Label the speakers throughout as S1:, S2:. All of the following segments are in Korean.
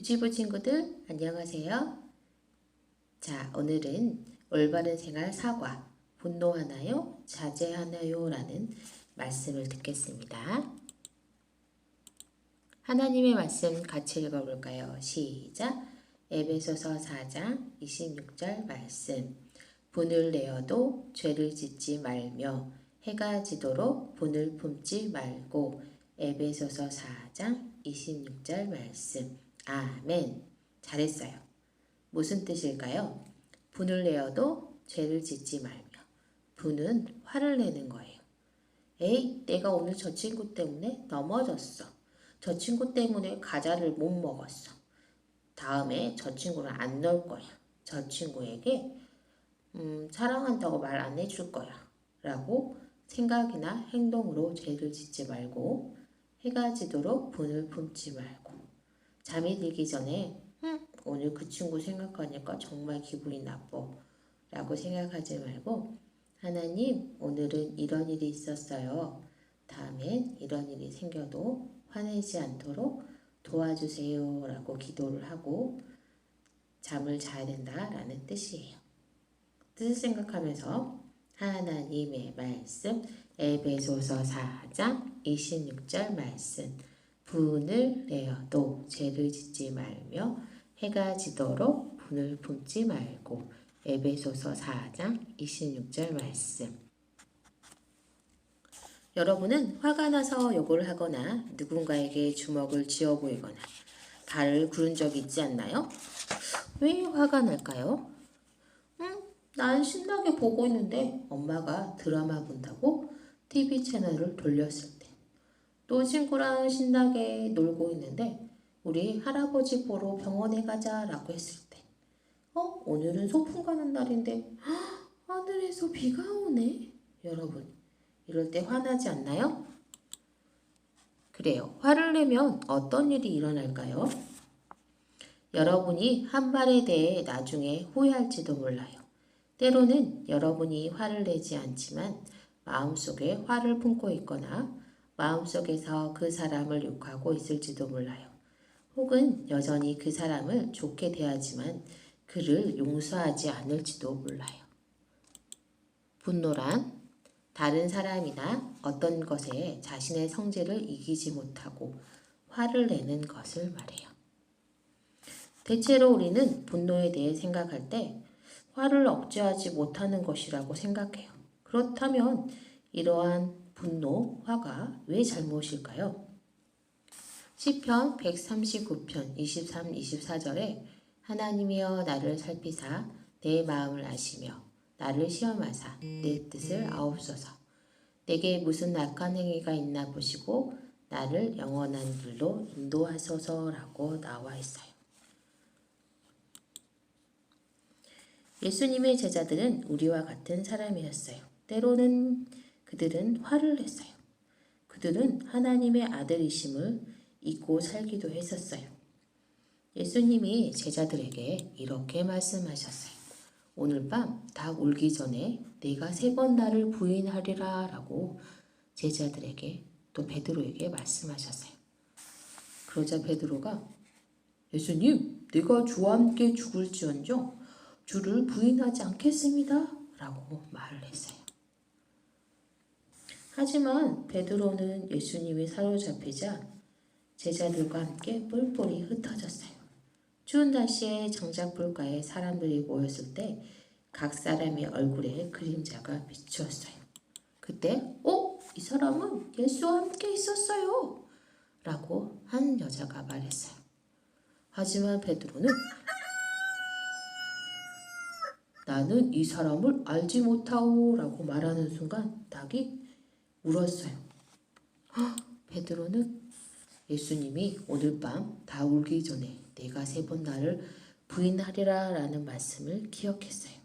S1: 유치부 친구들 안녕하세요. 자, 오늘은 올바른 생활 사과, 분노하나요? 자제하나요? 라는 말씀을 듣겠습니다. 하나님의 말씀 같이 읽어볼까요? 시작! 에베소서 4장 26절 말씀. 분을 내어도 죄를 짓지 말며 해가 지도록 분을 품지 말고. 에베소서 4장 26절 말씀. 아멘. 잘했어요. 무슨 뜻일까요? 분을 내어도 죄를 짓지 말며. 분은 화를 내는 거예요. 에이, 내가 오늘 저 친구 때문에 넘어졌어. 저 친구 때문에 과자를 못 먹었어. 다음에 저 친구를 안 넣을 거야. 저 친구에게 사랑한다고 말 안 해줄 거야. 라고 생각이나 행동으로 죄를 짓지 말고 해가 지도록 분을 품지 말고 잠이 들기 전에 오늘 그 친구 생각하니까 정말 기분이 나빠 라고 생각하지 말고 하나님 오늘은 이런 일이 있었어요. 다음엔 이런 일이 생겨도 화내지 않도록 도와주세요 라고 기도를 하고 잠을 자야 된다라는 뜻이에요. 뜻을 생각하면서 하나님의 말씀 에베소서 4장 26절 말씀 분을 내어도 죄를 짓지 말며 해가 지도록 분을 품지 말고 에베소서 4장 26절 말씀. 여러분은 화가 나서 욕을 하거나 누군가에게 주먹을 쥐어 보이거나 발을 구른 적이 있지 않나요? 왜 화가 날까요? 난 신나게 보고 있는데 엄마가 드라마 본다고 TV 채널을 돌렸을 때, 또 친구랑 신나게 놀고 있는데 우리 할아버지 보러 병원에 가자라고 했을 때, 오늘은 소풍 가는 날인데 하늘에서 비가 오네. 여러분, 이럴 때 화나지 않나요? 그래요. 화를 내면 어떤 일이 일어날까요? 여러분이 한 말에 대해 나중에 후회할지도 몰라요. 때로는 여러분이 화를 내지 않지만 마음속에 화를 품고 있거나 마음속에서 그 사람을 욕하고 있을지도 몰라요. 혹은 여전히 그 사람을 좋게 대하지만 그를 용서하지 않을지도 몰라요. 분노란 다른 사람이나 어떤 것에 자신의 성질을 이기지 못하고 화를 내는 것을 말해요. 대체로 우리는 분노에 대해 생각할 때 화를 억제하지 못하는 것이라고 생각해요. 그렇다면 이러한 분노, 화가 왜 잘못일까요? 시편 139편 23, 24절에 하나님이여 나를 살피사 내 마음을 아시며 나를 시험하사 내 뜻을 아옵소서. 내게 무슨 악한 행위가 있나 보시고 나를 영원한 길로 인도하소서라고 나와 있어요. 예수님의 제자들은 우리와 같은 사람이었어요. 때로는 그들은 화를 냈어요. 그들은 하나님의 아들이심을 잊고 살기도 했었어요. 예수님이 제자들에게 이렇게 말씀하셨어요. 오늘 밤 다 울기 전에 내가 3번 나를 부인하리라 라고 제자들에게 또 베드로에게 말씀하셨어요. 그러자 베드로가 예수님, 내가 주와 함께 죽을지언정 주를 부인하지 않겠습니다 라고 말을 했어요. 하지만 베드로는 예수님이 사로잡히자 제자들과 함께 뿔뿔이 흩어졌어요. 추운 날씨에 장작불가에 사람들이 모였을 때 각 사람의 얼굴에 그림자가 비추었어요. 그때 이 사람은 예수와 함께 있었어요 라고 한 여자가 말했어요. 하지만 베드로는 나는 이 사람을 알지 못하오 라고 말하는 순간 닭이 울었어요. 베드로는 예수님이 오늘 밤 다 울기 전에 내가 3번 나를 부인하리라 라는 말씀을 기억했어요.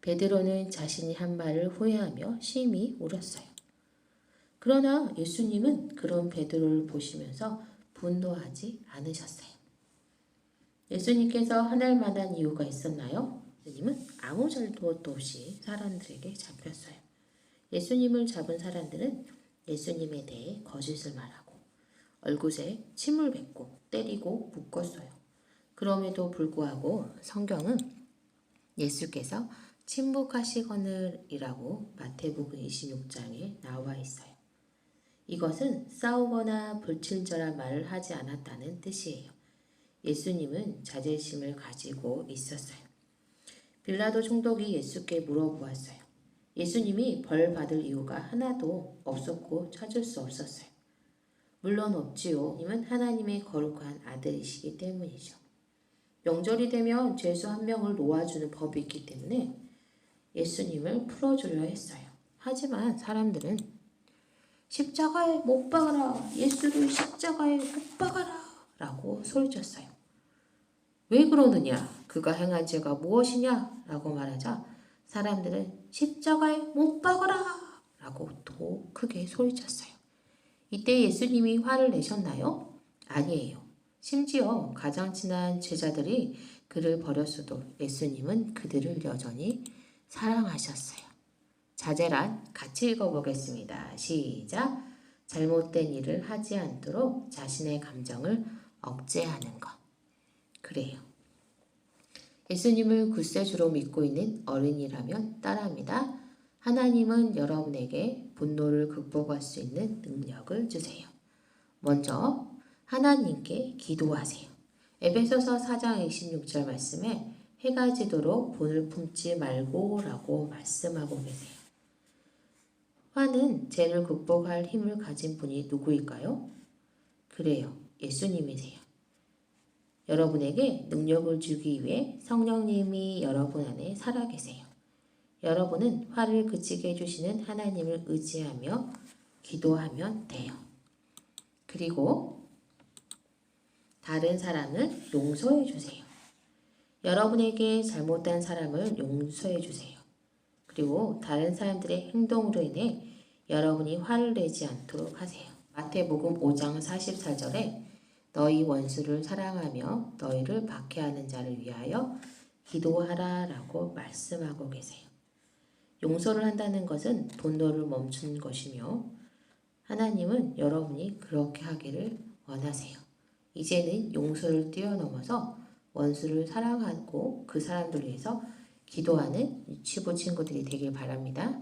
S1: 베드로는 자신이 한 말을 후회하며 심히 울었어요. 그러나 예수님은 그런 베드로를 보시면서 분노하지 않으셨어요. 예수님께서 화낼 만한 이유가 있었나요? 예수님은 아무 잘못도 없이 사람들에게 잡혔어요. 예수님을 잡은 사람들은 예수님에 대해 거짓을 말하고 얼굴에 침을 뱉고 때리고 묶었어요. 그럼에도 불구하고 성경은 예수께서 침묵하시거늘이라고 마태복음 26장에 나와 있어요. 이것은 싸우거나 불친절한 말을 하지 않았다는 뜻이에요. 예수님은 자제심을 가지고 있었어요. 빌라도 총독이 예수께 물어보았어요. 예수님이 벌 받을 이유가 하나도 없었고 찾을 수 없었어요. 물론 없지요. 님은 하나님의 거룩한 아들이시기 때문이죠. 명절이 되면 죄수 한 명을 놓아주는 법이 있기 때문에 예수님을 풀어주려 했어요. 하지만 사람들은 십자가에 못 박아라, 예수를 십자가에 못 박아라 라고 소리쳤어요. 왜 그러느냐? 그가 행한 죄가 무엇이냐? 라고 말하자 사람들은 십자가에 못 박아라 라고 또 크게 소리쳤어요. 이때 예수님이 화를 내셨나요? 아니에요. 심지어 가장 친한 제자들이 그를 버렸어도 예수님은 그들을 여전히 사랑하셨어요. 자제란 같이 읽어보겠습니다. 시작. 잘못된 일을 하지 않도록 자신의 감정을 억제하는 것. 그래요. 예수님을 구세주로 믿고 있는 어린이라면 따라합니다. 하나님은 여러분에게 분노를 극복할 수 있는 능력을 주세요. 먼저 하나님께 기도하세요. 에베소서 4장 26절 말씀에 해가 지도록 분을 품지 말고 라고 말씀하고 계세요. 화는 죄를 극복할 힘을 가진 분이 누구일까요? 그래요. 예수님이세요. 여러분에게 능력을 주기 위해 성령님이 여러분 안에 살아계세요. 여러분은 화를 그치게 해주시는 하나님을 의지하며 기도하면 돼요. 그리고 다른 사람을 용서해 주세요. 여러분에게 잘못한 사람을 용서해 주세요. 그리고 다른 사람들의 행동으로 인해 여러분이 화를 내지 않도록 하세요. 마태복음 5장 44절에 너희 원수를 사랑하며 너희를 박해하는 자를 위하여 기도하라 라고 말씀하고 계세요. 용서를 한다는 것은 분노를 멈추는 것이며 하나님은 여러분이 그렇게 하기를 원하세요. 이제는 용서를 뛰어넘어서 원수를 사랑하고 그 사람들을 위해서 기도하는 유치부 친구들이 되길 바랍니다.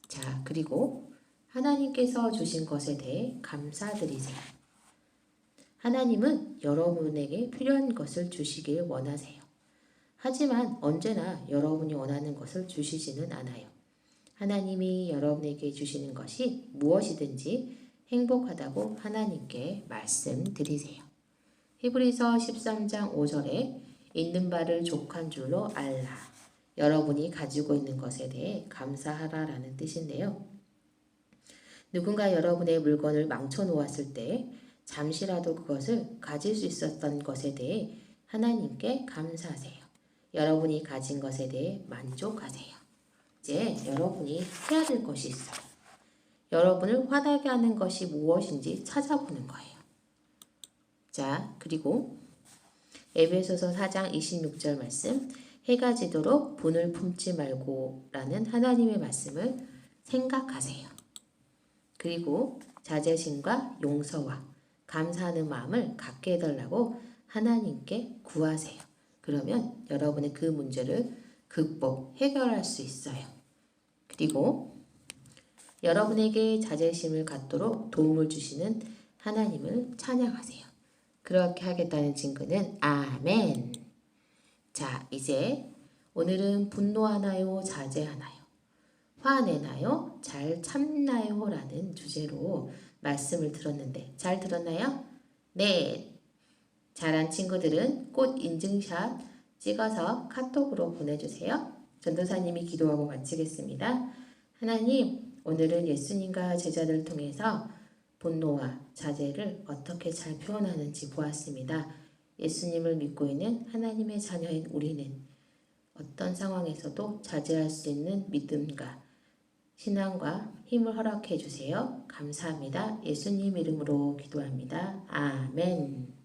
S1: 자, 그리고 하나님께서 주신 것에 대해 감사드리세요. 하나님은 여러분에게 필요한 것을 주시길 원하세요. 하지만 언제나 여러분이 원하는 것을 주시지는 않아요. 하나님이 여러분에게 주시는 것이 무엇이든지 행복하다고 하나님께 말씀드리세요. 히브리서 13장 5절에 있는 바를 족한 줄로 알라. 여러분이 가지고 있는 것에 대해 감사하라라는 뜻인데요. 누군가 여러분의 물건을 망쳐 놓았을 때 잠시라도 그것을 가질 수 있었던 것에 대해 하나님께 감사하세요. 여러분이 가진 것에 대해 만족하세요. 이제 여러분이 해야 될 것이 있어요. 여러분을 화나게 하는 것이 무엇인지 찾아보는 거예요. 자, 그리고 에베소서 4장 26절 말씀, 해가 지도록 분을 품지 말고 라는 하나님의 말씀을 생각하세요. 그리고 자제심과 용서와 감사하는 마음을 갖게 해달라고 하나님께 구하세요. 그러면 여러분의 그 문제를 해결할 수 있어요. 그리고 여러분에게 자제심을 갖도록 도움을 주시는 하나님을 찬양하세요. 그렇게 하겠다는 증거는 아멘. 자, 이제 오늘은 분노하나요? 자제하나요? 화내나요? 잘 참나요? 라는 주제로 말씀을 들었는데 잘 들었나요? 네. 잘한 친구들은 꼭 인증샷 찍어서 카톡으로 보내주세요. 전도사님이 기도하고 마치겠습니다. 하나님, 오늘은 예수님과 제자들을 통해서 분노와 자제를 어떻게 잘 표현하는지 보았습니다. 예수님을 믿고 있는 하나님의 자녀인 우리는 어떤 상황에서도 자제할 수 있는 믿음과 신앙과 힘을 허락해 주세요. 감사합니다. 예수님 이름으로 기도합니다. 아멘.